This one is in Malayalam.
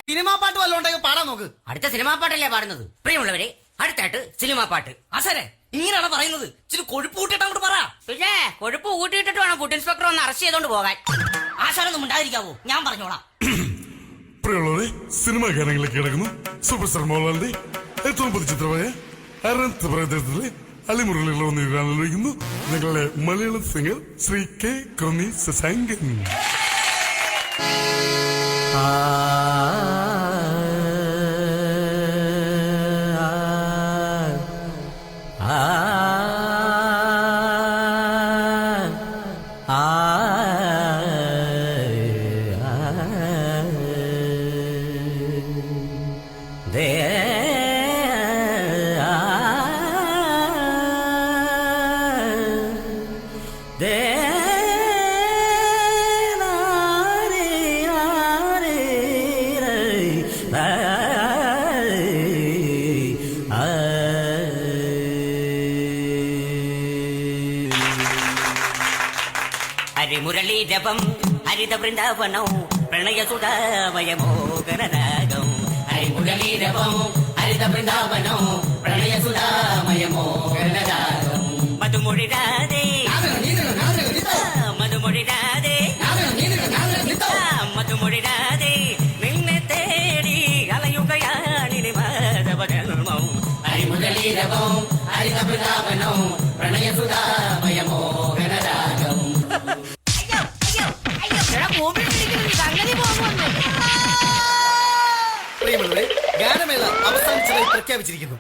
സിനിമാ പാട്ട് വല്ലതും ഉണ്ടെങ്കിൽ പാടാൻ നോക്ക്. അടുത്ത സിനിമാ പാട്ടല്ലേ പാടുന്നത്? പ്രിയമുള്ളവരെ, അടുത്തായിട്ട് സിനിമാ പാട്ട്. ആശാനെ ഇങ്ങനെയാണ് പറയുന്നത്. ഇച്ചിരി കൊഴുപ്പ് കൂട്ടിട്ട് അങ്ങോട്ട് പറ. പിന്നെ കൊഴുപ്പ് കൂട്ടിയിട്ടിട്ട് വേണം ഫുഡ് ഇൻസ്പെക്ടർ ഒന്ന് അറസ്റ്റ് ചെയ്തോണ്ട് പോകാൻ. ആശാനൊന്നും ഉണ്ടായിരിക്കാവോ? ഞാൻ പറഞ്ഞോളാം. പ്രിയമുള്ളവരെ, സിനിമാ ഗാനങ്ങളിലേക്ക് കിടക്കുന്നു സൂപ്പർ സ്റ്റാർ മോഹൻലാലിന്റെ ഏറ്റവും പുതിയ ചിത്രമായ അരന്ത് പ്രദേശത്തിലെ അലിമുരളികൾ വന്നിരിക്കുന്നു നിങ്ങളുടെ മലയാളം സിംഗർ ശ്രീ കെ ക്രോണി ശശാങ്കൻ. ഹരിമുരളീരവം ഹരിത വൃന്ദാവനോ പ്രണയ സുധാമയമോ ഗണരാഗം. ഹരിമുരളീരവം ഹരിത വൃന്ദാവനോ പ്രണയ സുധാമയമോ ഗണരാഗം. മധുമൊഴി രാധേ മധുമൊഴി രാധേ മധുമൊഴി രാധേ നിന്നെ തേടി അലയുകയാണിനി മാധവ ജന്മം. ഹരിമുരളീരവം ഹരിത വൃന്ദാവനോ പ്രണയ സുധാമയമോ ഗണരാഗം. പ്രിയമുള്ളവരെ, ഗാനമേള അവസാനിച്ചതായി പ്രഖ്യാപിച്ചിരിക്കുന്നു.